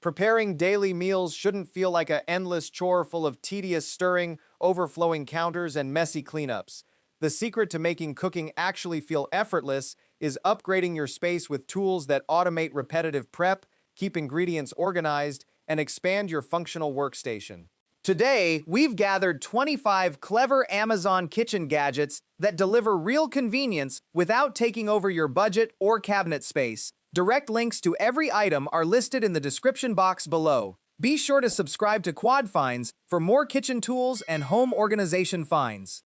Preparing daily meals shouldn't feel like an endless chore full of tedious stirring, overflowing counters, and messy cleanups. The secret to making cooking actually feel effortless is upgrading your space with tools that automate repetitive prep, keep ingredients organized, and expand your functional workstation. Today, we've gathered 25 clever Amazon kitchen gadgets that deliver real convenience without taking over your budget or cabinet space. Direct links to every item are listed in the description box below. Be sure to subscribe to Quad Finds for more kitchen tools and home organization finds.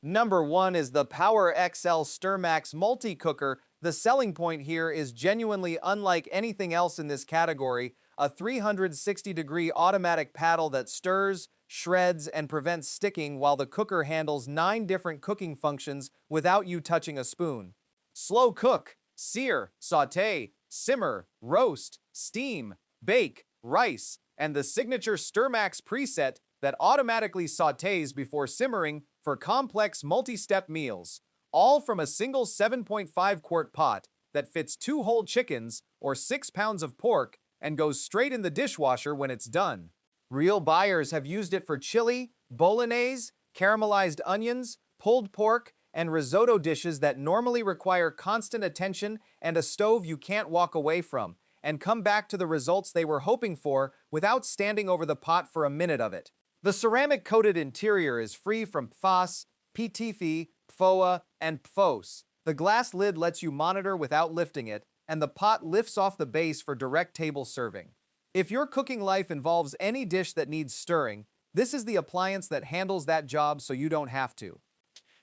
Number 1 is the PowerXL STIRMAX multi-cooker. The selling point here is genuinely unlike anything else in this category, a 360-degree automatic paddle that stirs, shreds, and prevents sticking while the cooker handles 9 different cooking functions without you touching a spoon. Slow cook, sear, sauté, simmer, roast, steam, bake, rice, and the signature STIRMAX preset that automatically sautés before simmering for complex multi-step meals, all from a single 7.5-quart pot that fits 2 whole chickens or 6 pounds of pork and goes straight in the dishwasher when it's done. Real buyers have used it for chili, bolognese, caramelized onions, pulled pork, and risotto dishes that normally require constant attention and a stove you can't walk away from, and come back to the results they were hoping for without standing over the pot for a minute of it. The ceramic-coated interior is free from PFAS, PTFE, PFOA, and PFOS. The glass lid lets you monitor without lifting it, and the pot lifts off the base for direct table serving. If your cooking life involves any dish that needs stirring, this is the appliance that handles that job so you don't have to.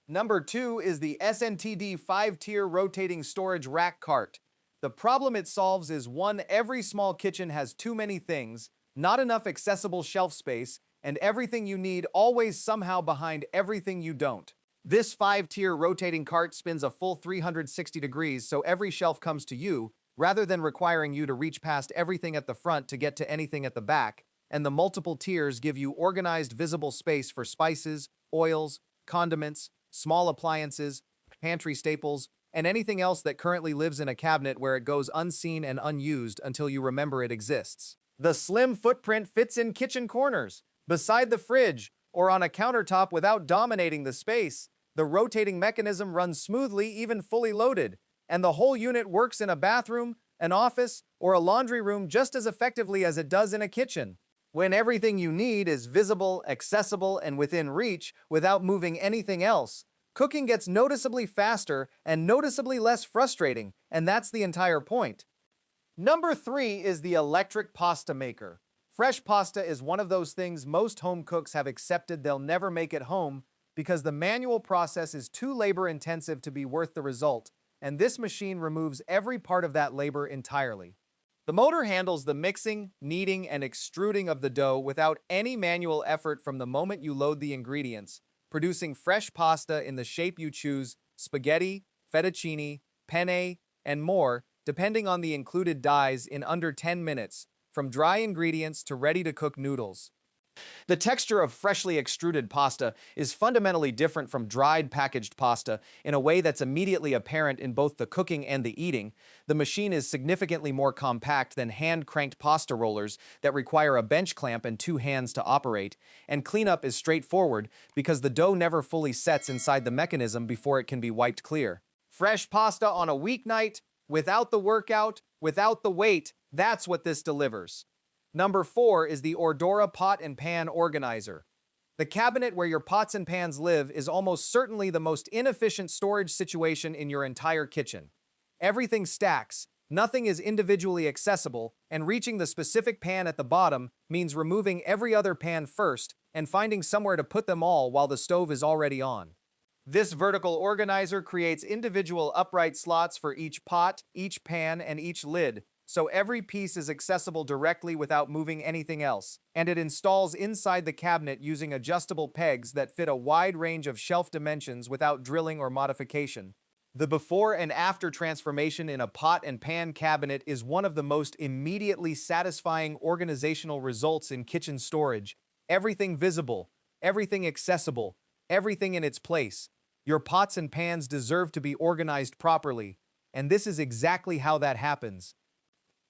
Number 2 is the SNTD 5-tier rotating storage rack cart. The problem it solves is one, every small kitchen has too many things, not enough accessible shelf space, and everything you need always somehow behind everything you don't. This 5-tier rotating cart spins a full 360 degrees so every shelf comes to you, rather than requiring you to reach past everything at the front to get to anything at the back, and the multiple tiers give you organized visible space for spices, oils, condiments, small appliances, pantry staples, and anything else that currently lives in a cabinet where it goes unseen and unused until you remember it exists. The slim footprint fits in kitchen corners, beside the fridge, or on a countertop without dominating the space. The rotating mechanism runs smoothly, even fully loaded, and the whole unit works in a bathroom, an office, or a laundry room just as effectively as it does in a kitchen. When everything you need is visible, accessible, and within reach without moving anything else, cooking gets noticeably faster and noticeably less frustrating, and that's the entire point. Number 3 is the electric pasta maker. Fresh pasta is one of those things most home cooks have accepted they'll never make at home because the manual process is too labor-intensive to be worth the result, and this machine removes every part of that labor entirely. The motor handles the mixing, kneading, and extruding of the dough without any manual effort from the moment you load the ingredients, producing fresh pasta in the shape you choose: spaghetti, fettuccine, penne, and more, depending on the included dyes, in under 10 minutes, from dry ingredients to ready-to-cook noodles. The texture of freshly extruded pasta is fundamentally different from dried packaged pasta in a way that's immediately apparent in both the cooking and the eating. The machine is significantly more compact than hand-cranked pasta rollers that require a bench clamp and 2 hands to operate, and cleanup is straightforward because the dough never fully sets inside the mechanism before it can be wiped clear. Fresh pasta on a weeknight, without the workout, without the wait, that's what this delivers. Number 4 is the Ordora Pot and Pan Organizer. The cabinet where your pots and pans live is almost certainly the most inefficient storage situation in your entire kitchen. Everything stacks, nothing is individually accessible, and reaching the specific pan at the bottom means removing every other pan first and finding somewhere to put them all while the stove is already on. This vertical organizer creates individual upright slots for each pot, each pan, and each lid, so every piece is accessible directly without moving anything else, and it installs inside the cabinet using adjustable pegs that fit a wide range of shelf dimensions without drilling or modification. The before and after transformation in a pot and pan cabinet is one of the most immediately satisfying organizational results in kitchen storage. Everything visible, everything accessible, everything in its place. Your pots and pans deserve to be organized properly, and this is exactly how that happens.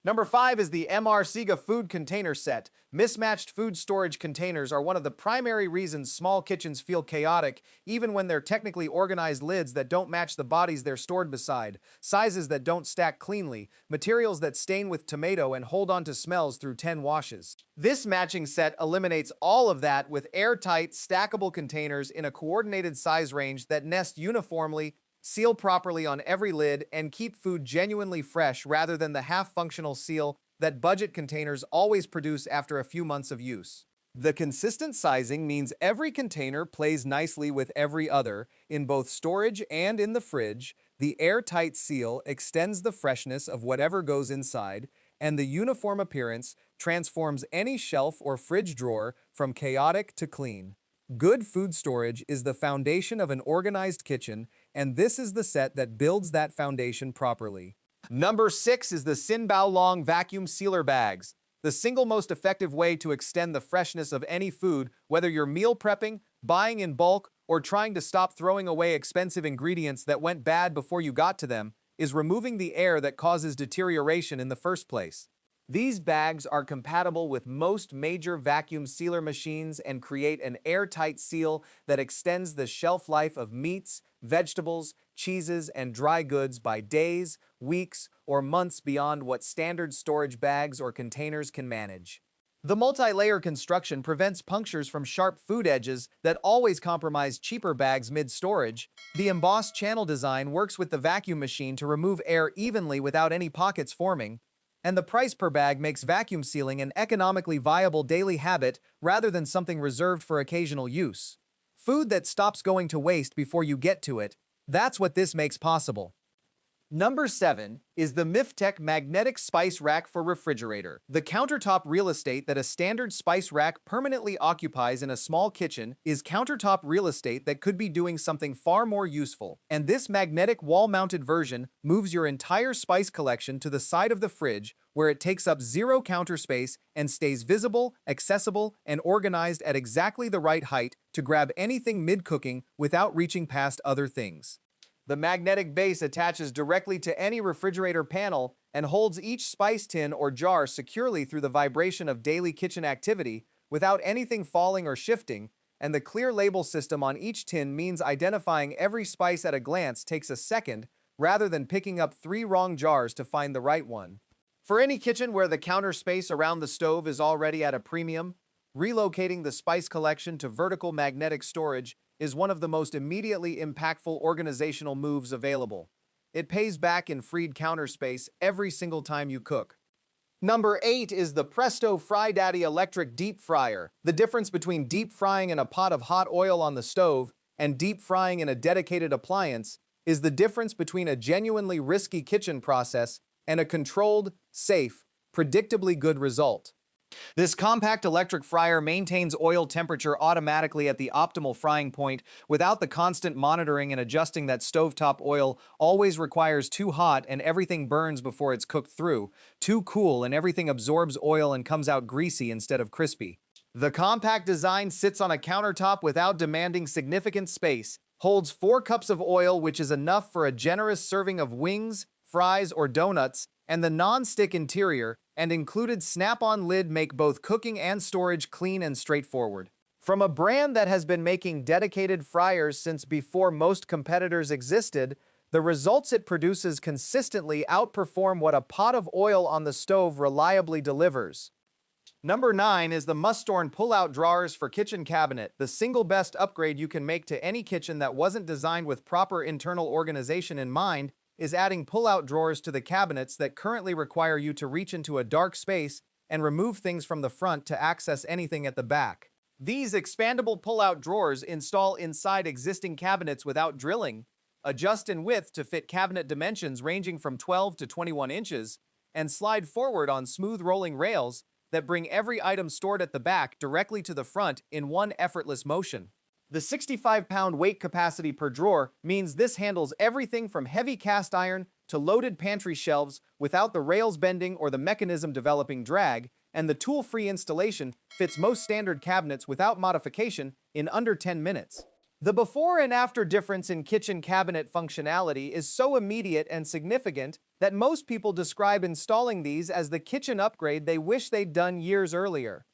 Number 5 is the MR.SIGA food container set. Mismatched food storage containers are one of the primary reasons small kitchens feel chaotic, even when they're technically organized lids that don't match the bodies they're stored beside, sizes that don't stack cleanly, materials that stain with tomato and hold on to smells through 10 washes. This matching set eliminates all of that with airtight, stackable containers in a coordinated size range that nest uniformly, seal properly on every lid, and keep food genuinely fresh rather than the half-functional seal that budget containers always produce after a few months of use. The consistent sizing means every container plays nicely with every other, in both storage and in the fridge. The airtight seal extends the freshness of whatever goes inside, and the uniform appearance transforms any shelf or fridge drawer from chaotic to clean. Good food storage is the foundation of an organized kitchen, and this is the set that builds that foundation properly. Number 6 is the XinBaoLong vacuum sealer bags. The single most effective way to extend the freshness of any food, whether you're meal prepping, buying in bulk, or trying to stop throwing away expensive ingredients that went bad before you got to them, is removing the air that causes deterioration in the first place. These bags are compatible with most major vacuum sealer machines and create an airtight seal that extends the shelf life of meats, vegetables, cheeses, and dry goods by days, weeks, or months beyond what standard storage bags or containers can manage. The multi-layer construction prevents punctures from sharp food edges that always compromise cheaper bags mid-storage. The embossed channel design works with the vacuum machine to remove air evenly without any pockets forming, and the price per bag makes vacuum sealing an economically viable daily habit rather than something reserved for occasional use. Food that stops going to waste before you get to it, that's what this makes possible. Number 7 is the MFTEK Magnetic Spice Rack for Refrigerator. The countertop real estate that a standard spice rack permanently occupies in a small kitchen is countertop real estate that could be doing something far more useful. And this magnetic wall-mounted version moves your entire spice collection to the side of the fridge, where it takes up zero counter space and stays visible, accessible, and organized at exactly the right height to grab anything mid-cooking without reaching past other things. The magnetic base attaches directly to any refrigerator panel and holds each spice tin or jar securely through the vibration of daily kitchen activity without anything falling or shifting, and the clear label system on each tin means identifying every spice at a glance takes a second rather than picking up 3 wrong jars to find the right one. For any kitchen where the counter space around the stove is already at a premium, relocating the spice collection to vertical magnetic storage is one of the most immediately impactful organizational moves available. It pays back in freed counter space every single time you cook. Number 8 is the Presto FryDaddy Electric Deep Fryer. The difference between deep frying in a pot of hot oil on the stove and deep frying in a dedicated appliance is the difference between a genuinely risky kitchen process and a controlled, safe, predictably good result. This compact electric fryer maintains oil temperature automatically at the optimal frying point without the constant monitoring and adjusting that stovetop oil always requires too hot and everything burns before it's cooked through, too cool and everything absorbs oil and comes out greasy instead of crispy. The compact design sits on a countertop without demanding significant space, holds 4 cups of oil, which is enough for a generous serving of wings, fries, or donuts, and the non-stick interior and included snap-on lid make both cooking and storage clean and straightforward. From a brand that has been making dedicated fryers since before most competitors existed, the results it produces consistently outperform what a pot of oil on the stove reliably delivers. Number 9 is the MUSTORN pull-out drawers for kitchen cabinet, the single best upgrade you can make to any kitchen that wasn't designed with proper internal organization in mind is adding pull-out drawers to the cabinets that currently require you to reach into a dark space and remove things from the front to access anything at the back. These expandable pull-out drawers install inside existing cabinets without drilling, adjust in width to fit cabinet dimensions ranging from 12 to 21 inches, and slide forward on smooth rolling rails that bring every item stored at the back directly to the front in one effortless motion. The 65-pound weight capacity per drawer means this handles everything from heavy cast iron to loaded pantry shelves without the rails bending or the mechanism developing drag, and the tool-free installation fits most standard cabinets without modification in under 10 minutes. The before and after difference in kitchen cabinet functionality is so immediate and significant that most people describe installing these as the kitchen upgrade they wish they'd done years earlier.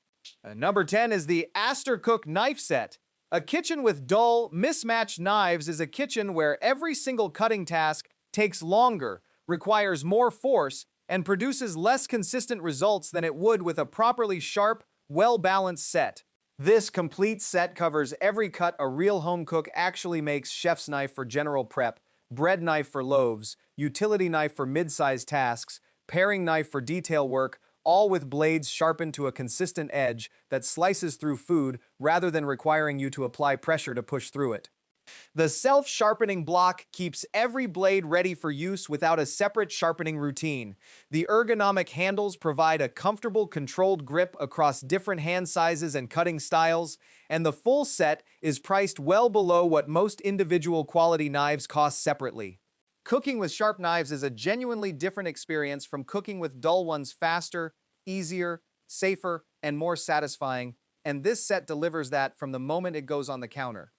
Number 10 is the Astercook Knife Set. A kitchen with dull, mismatched knives is a kitchen where every single cutting task takes longer, requires more force, and produces less consistent results than it would with a properly sharp, well-balanced set. This complete set covers every cut a real home cook actually makes: chef's knife for general prep, bread knife for loaves, utility knife for mid-sized tasks, paring knife for detail work, all with blades sharpened to a consistent edge that slices through food rather than requiring you to apply pressure to push through it. The self-sharpening block keeps every blade ready for use without a separate sharpening routine. The ergonomic handles provide a comfortable, controlled grip across different hand sizes and cutting styles, and the full set is priced well below what most individual quality knives cost separately. Cooking with sharp knives is a genuinely different experience from cooking with dull ones: faster, easier, safer, and more satisfying, and this set delivers that from the moment it goes on the counter.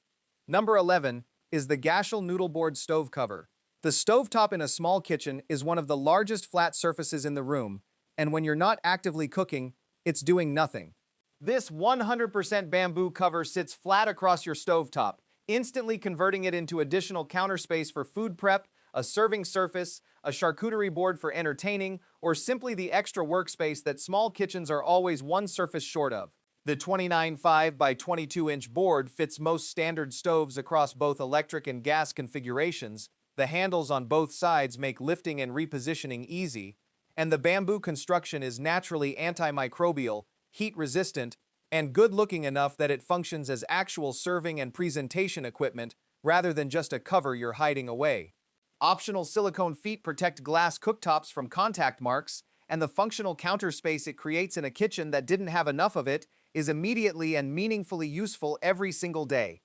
Number 11 is the GASHELL noodle board stove cover. The stovetop in a small kitchen is one of the largest flat surfaces in the room, and when you're not actively cooking, it's doing nothing. This 100% bamboo cover sits flat across your stovetop, instantly converting it into additional counter space for food prep, a serving surface, a charcuterie board for entertaining, or simply the extra workspace that small kitchens are always one surface short of. The 29.5 by 22-inch board fits most standard stoves across both electric and gas configurations. The handles on both sides make lifting and repositioning easy, and the bamboo construction is naturally antimicrobial, heat-resistant, and good-looking enough that it functions as actual serving and presentation equipment rather than just a cover you're hiding away. Optional silicone feet protect glass cooktops from contact marks, and the functional counter space it creates in a kitchen that didn't have enough of it is immediately and meaningfully useful every single day.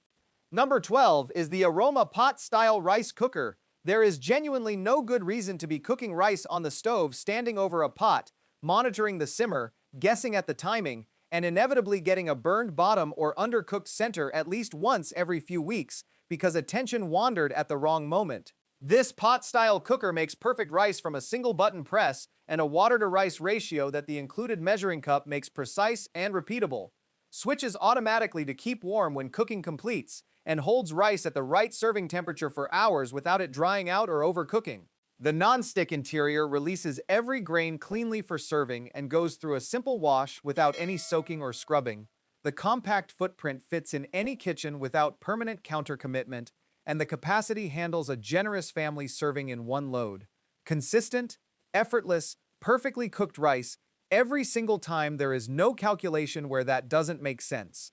Number 12 is the AROMA pot-style rice cooker. There is genuinely no good reason to be cooking rice on the stove standing over a pot, monitoring the simmer, guessing at the timing, and inevitably getting a burned bottom or undercooked center at least once every few weeks because attention wandered at the wrong moment. This pot-style cooker makes perfect rice from a single button press and a water-to-rice ratio that the included measuring cup makes precise and repeatable, switches automatically to keep warm when cooking completes, and holds rice at the right serving temperature for hours without it drying out or overcooking. The non-stick interior releases every grain cleanly for serving and goes through a simple wash without any soaking or scrubbing. The compact footprint fits in any kitchen without permanent counter commitment, and the capacity handles a generous family serving in one load. Consistent, effortless, perfectly cooked rice every single time. There is no calculation where that doesn't make sense.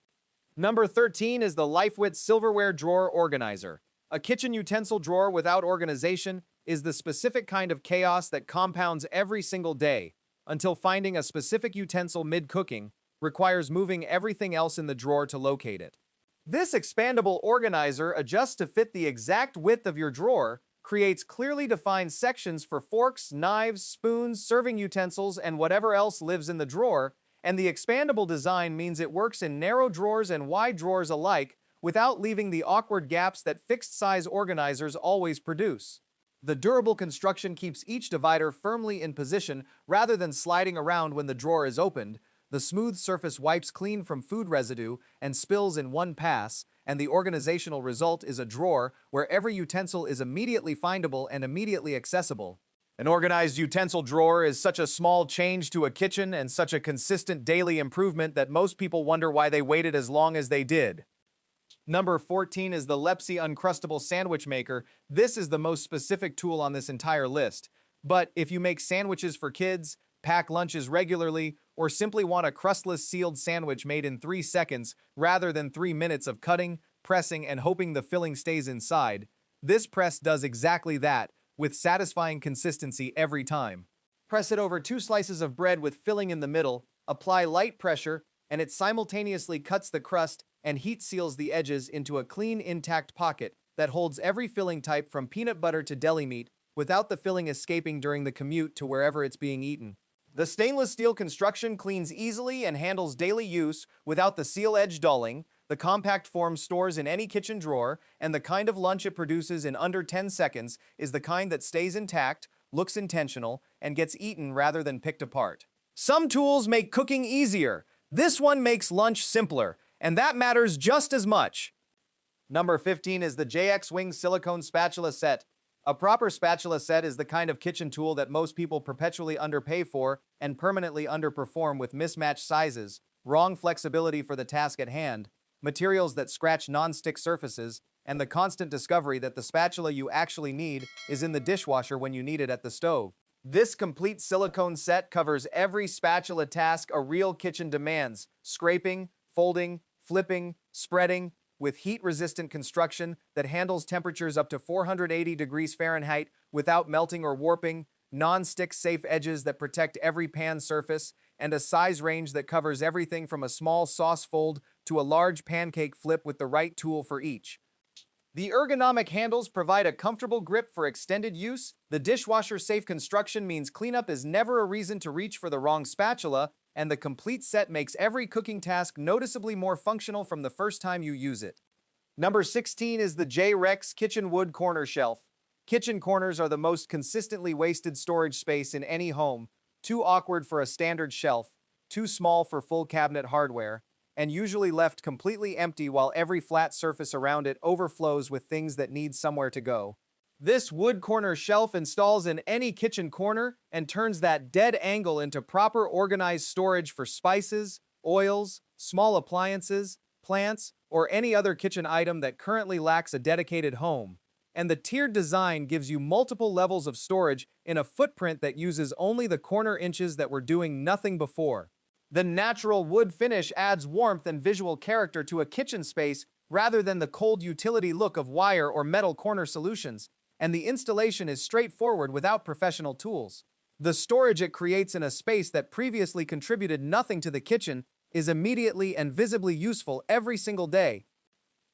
Number 13 is the Lifewit Silverware Drawer Organizer. A kitchen utensil drawer without organization is the specific kind of chaos that compounds every single day, until finding a specific utensil mid-cooking requires moving everything else in the drawer to locate it. This expandable organizer adjusts to fit the exact width of your drawer, creates clearly defined sections for forks, knives, spoons, serving utensils, and whatever else lives in the drawer, and the expandable design means it works in narrow drawers and wide drawers alike without leaving the awkward gaps that fixed-size organizers always produce. The durable construction keeps each divider firmly in position rather than sliding around when the drawer is opened. The smooth surface wipes clean from food residue and spills in one pass, and the organizational result is a drawer where every utensil is immediately findable and immediately accessible. An organized utensil drawer is such a small change to a kitchen and such a consistent daily improvement that most people wonder why they waited as long as they did. Number 14 is the Lepcy uncrustable sandwich maker. This is the most specific tool on this entire list. But if you make sandwiches for kids, pack lunches regularly, or simply want a crustless sealed sandwich made in 3 seconds rather than 3 minutes of cutting, pressing, and hoping the filling stays inside, this press does exactly that, with satisfying consistency every time. Press it over 2 slices of bread with filling in the middle, apply light pressure, and it simultaneously cuts the crust and heat seals the edges into a clean, intact pocket that holds every filling type from peanut butter to deli meat without the filling escaping during the commute to wherever it's being eaten. The stainless steel construction cleans easily and handles daily use without the seal edge dulling. The compact form stores in any kitchen drawer, and the kind of lunch it produces in under 10 seconds is the kind that stays intact, looks intentional, and gets eaten rather than picked apart. Some tools make cooking easier. This one makes lunch simpler, and that matters just as much. Number 15 is the JXWING Silicone Spatula Set. A proper spatula set is the kind of kitchen tool that most people perpetually underpay for and permanently underperform with mismatched sizes, wrong flexibility for the task at hand, materials that scratch non-stick surfaces, and the constant discovery that the spatula you actually need is in the dishwasher when you need it at the stove. This complete silicone set covers every spatula task a real kitchen demands: scraping, folding, flipping, spreading, with heat-resistant construction that handles temperatures up to 480 degrees Fahrenheit without melting or warping, non-stick safe edges that protect every pan surface, and a size range that covers everything from a small sauce fold to a large pancake flip with the right tool for each. The ergonomic handles provide a comfortable grip for extended use. The dishwasher-safe construction means cleanup is never a reason to reach for the wrong spatula, and the complete set makes every cooking task noticeably more functional from the first time you use it. Number 16 is the JayRex Kitchen Wood Corner Shelf. Kitchen corners are the most consistently wasted storage space in any home, too awkward for a standard shelf, too small for full cabinet hardware, and usually left completely empty while every flat surface around it overflows with things that need somewhere to go. This wood corner shelf installs in any kitchen corner and turns that dead angle into proper organized storage for spices, oils, small appliances, plants, or any other kitchen item that currently lacks a dedicated home. And the tiered design gives you multiple levels of storage in a footprint that uses only the corner inches that were doing nothing before. The natural wood finish adds warmth and visual character to a kitchen space rather than the cold utility look of wire or metal corner solutions, and the installation is straightforward without professional tools. The storage it creates in a space that previously contributed nothing to the kitchen is immediately and visibly useful every single day.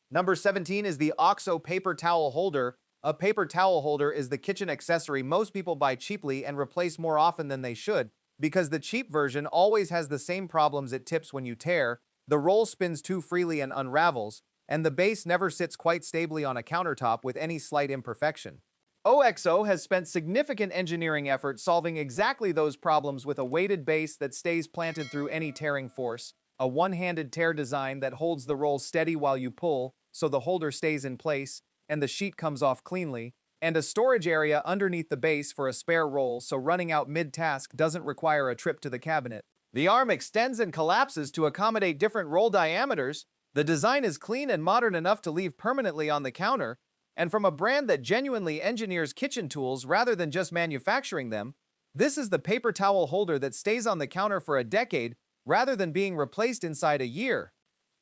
Number 17 is the OXO Paper Towel Holder. A paper towel holder is the kitchen accessory most people buy cheaply and replace more often than they should, because the cheap version always has the same problems it tips when you tear, the roll spins too freely and unravels, and the base never sits quite stably on a countertop with any slight imperfection. OXO has spent significant engineering effort solving exactly those problems with a weighted base that stays planted through any tearing force, a one-handed tear design that holds the roll steady while you pull, so the holder stays in place, and the sheet comes off cleanly, and a storage area underneath the base for a spare roll so running out mid-task doesn't require a trip to the cabinet. The arm extends and collapses to accommodate different roll diameters. The design is clean and modern enough to leave permanently on the counter, and from a brand that genuinely engineers kitchen tools rather than just manufacturing them, this is the paper towel holder that stays on the counter for a decade rather than being replaced inside a year.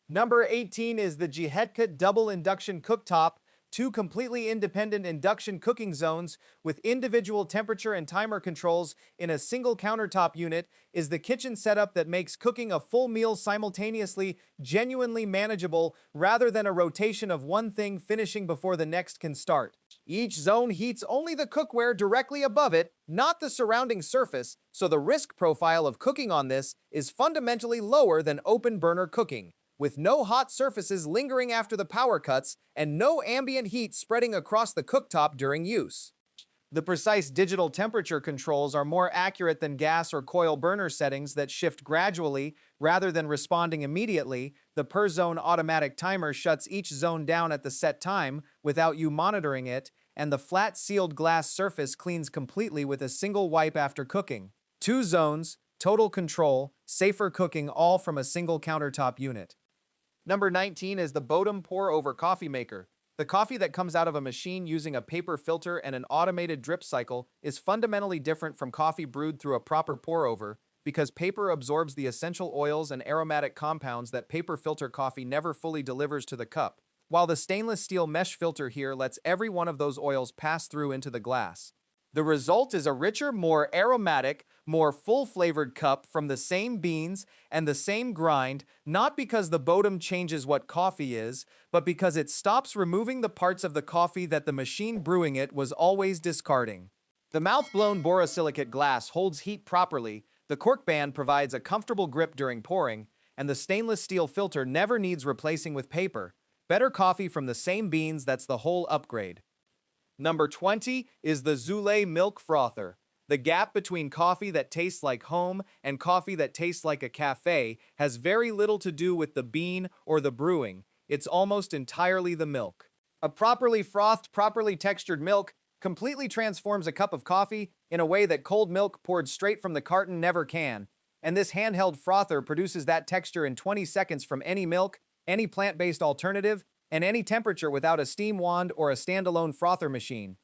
Number 18 is the GASHELL Double Induction Cooktop. Two completely independent induction cooking zones with individual temperature and timer controls in a single countertop unit is the kitchen setup that makes cooking a full meal simultaneously genuinely manageable rather than a rotation of one thing finishing before the next can start. Each zone heats only the cookware directly above it, not the surrounding surface, so the risk profile of cooking on this is fundamentally lower than open burner cooking, with no hot surfaces lingering after the power cuts and no ambient heat spreading across the cooktop during use. The precise digital temperature controls are more accurate than gas or coil burner settings that shift gradually rather than responding immediately. The per-zone automatic timer shuts each zone down at the set time without you monitoring it, and the flat sealed glass surface cleans completely with a single wipe after cooking. 2 zones, total control, safer cooking, all from a single countertop unit. Number 19 is the Bodum pour-over coffee maker. The coffee that comes out of a machine using a paper filter and an automated drip cycle is fundamentally different from coffee brewed through a proper pour-over because paper absorbs the essential oils and aromatic compounds that paper filter coffee never fully delivers to the cup, while the stainless steel mesh filter here lets every one of those oils pass through into the glass. The result is a richer, more aromatic, more full-flavored cup from the same beans and the same grind, not because the Bodum changes what coffee is, but because it stops removing the parts of the coffee that the machine brewing it was always discarding. The mouth-blown borosilicate glass holds heat properly, the cork band provides a comfortable grip during pouring, and the stainless steel filter never needs replacing with paper. Better coffee from the same beans, that's the whole upgrade. Number 20 is the Zule Milk Frother. The gap between coffee that tastes like home and coffee that tastes like a cafe has very little to do with the bean or the brewing. It's almost entirely the milk. A properly frothed, properly textured milk completely transforms a cup of coffee in a way that cold milk poured straight from the carton never can. And this handheld frother produces that texture in 20 seconds from any milk, any plant-based alternative, and any temperature without a steam wand or a standalone frother machine.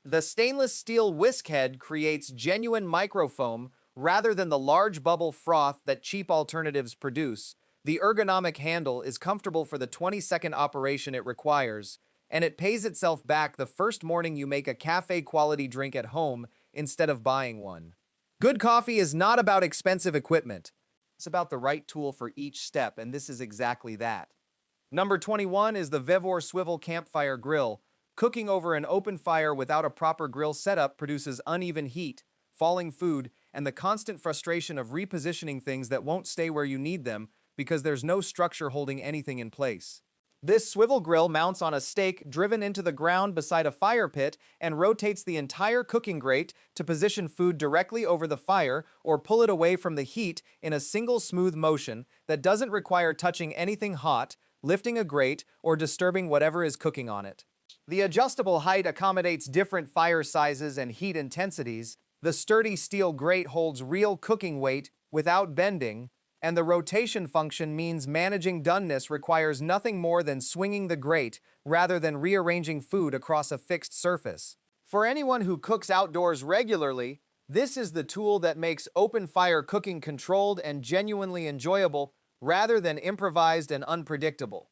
The stainless steel whisk head creates genuine microfoam rather than the large bubble froth that cheap alternatives produce. The ergonomic handle is comfortable for the 20-second operation it requires, and it pays itself back the first morning you make a cafe-quality drink at home instead of buying one. Good coffee is not about expensive equipment. It's about the right tool for each step, and this is exactly that. Number 21 is the Vevor Swivel Campfire Grill. Cooking over an open fire without a proper grill setup produces uneven heat, falling food, and the constant frustration of repositioning things that won't stay where you need them because there's no structure holding anything in place. This swivel grill mounts on a stake driven into the ground beside a fire pit and rotates the entire cooking grate to position food directly over the fire or pull it away from the heat in a single smooth motion that doesn't require touching anything hot, lifting a grate, or disturbing whatever is cooking on it. The adjustable height accommodates different fire sizes and heat intensities. The sturdy steel grate holds real cooking weight without bending, and the rotation function means managing doneness requires nothing more than swinging the grate rather than rearranging food across a fixed surface. For anyone who cooks outdoors regularly, this is the tool that makes open fire cooking controlled and genuinely enjoyable rather than improvised and unpredictable.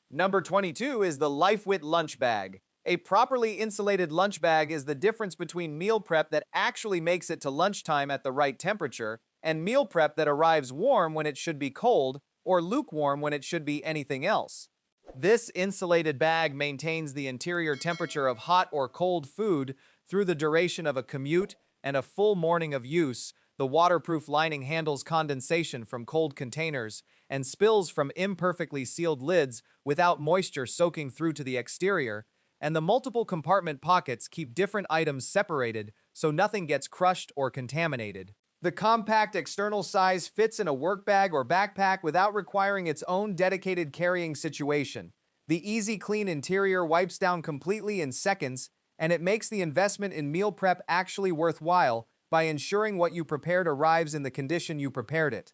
Number 22 is the Lifewit Lunch Bag. A properly insulated lunch bag is the difference between meal prep that actually makes it to lunchtime at the right temperature and meal prep that arrives warm when it should be cold or lukewarm when it should be anything else. This insulated bag maintains the interior temperature of hot or cold food through the duration of a commute and a full morning of use. The waterproof lining handles condensation from cold containers and spills from imperfectly sealed lids without moisture soaking through to the exterior, and the multiple compartment pockets keep different items separated so nothing gets crushed or contaminated. The compact external size fits in a work bag or backpack without requiring its own dedicated carrying situation. The easy clean interior wipes down completely in seconds, and it makes the investment in meal prep actually worthwhile by ensuring what you prepared arrives in the condition you prepared it.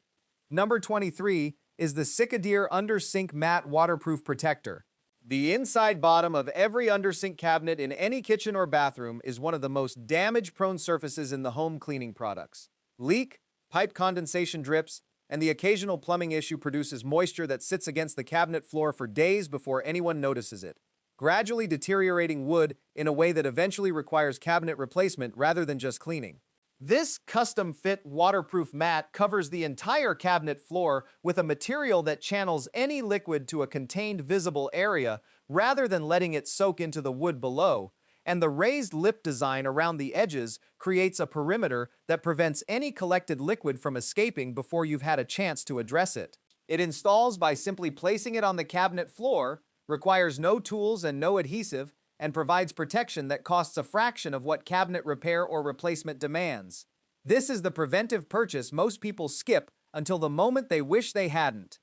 Number 23 is the Sicadeer Under-Sink Matte Waterproof Protector. The inside bottom of every under-sink cabinet in any kitchen or bathroom is one of the most damage-prone surfaces in the home cleaning products. Leak, pipe condensation drips, and the occasional plumbing issue produces moisture that sits against the cabinet floor for days before anyone notices it, gradually deteriorating wood in a way that eventually requires cabinet replacement rather than just cleaning. This custom-fit waterproof mat covers the entire cabinet floor with a material that channels any liquid to a contained visible area rather than letting it soak into the wood below, and the raised lip design around the edges creates a perimeter that prevents any collected liquid from escaping before you've had a chance to address it. It installs by simply placing it on the cabinet floor, requires no tools and no adhesive, and provides protection that costs a fraction of what cabinet repair or replacement demands. This is the preventive purchase most people skip until the moment they wish they hadn't.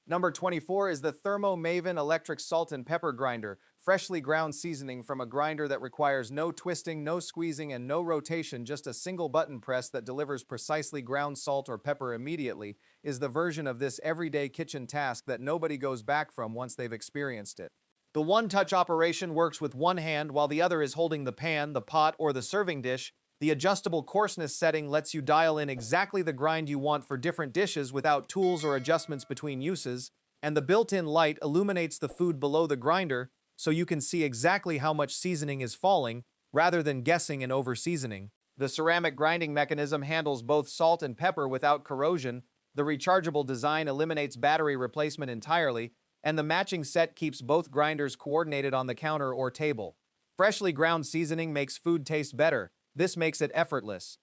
Number 24 is the Thermo Maven Electric Salt and Pepper Grinder, freshly ground seasoning from a grinder that requires no twisting, no squeezing, and no rotation, just a single button press that delivers precisely ground salt or pepper immediately, is the version of this everyday kitchen task that nobody goes back from once they've experienced it. The one-touch operation works with one hand while the other is holding the pan, the pot, or the serving dish. The adjustable coarseness setting lets you dial in exactly the grind you want for different dishes without tools or adjustments between uses, and the built-in light illuminates the food below the grinder so you can see exactly how much seasoning is falling, rather than guessing and over-seasoning. The ceramic grinding mechanism handles both salt and pepper without corrosion, the rechargeable design eliminates battery replacement entirely, and the matching set keeps both grinders coordinated on the counter or table. Freshly ground seasoning makes food taste better. This makes it effortless.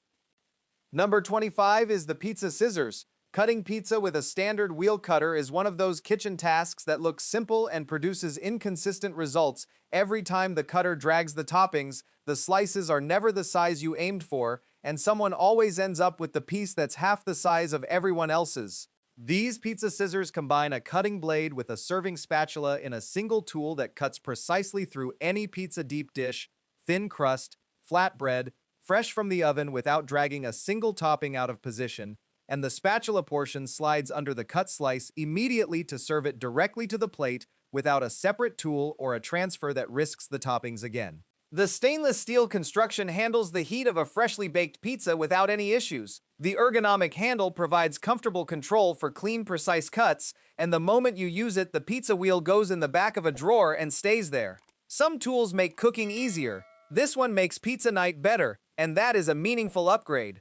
Number 25 is the Pizza Scissors. Cutting pizza with a standard wheel cutter is one of those kitchen tasks that looks simple and produces inconsistent results. Every time the cutter drags the toppings, the slices are never the size you aimed for, and someone always ends up with the piece that's half the size of everyone else's. These pizza scissors combine a cutting blade with a serving spatula in a single tool that cuts precisely through any pizza deep dish, thin crust, flatbread, fresh from the oven without dragging a single topping out of position, and the spatula portion slides under the cut slice immediately to serve it directly to the plate without a separate tool or a transfer that risks the toppings again. The stainless steel construction handles the heat of a freshly baked pizza without any issues. The ergonomic handle provides comfortable control for clean, precise cuts, and the moment you use it, the pizza wheel goes in the back of a drawer and stays there. Some tools make cooking easier. This one makes pizza night better, and that is a meaningful upgrade.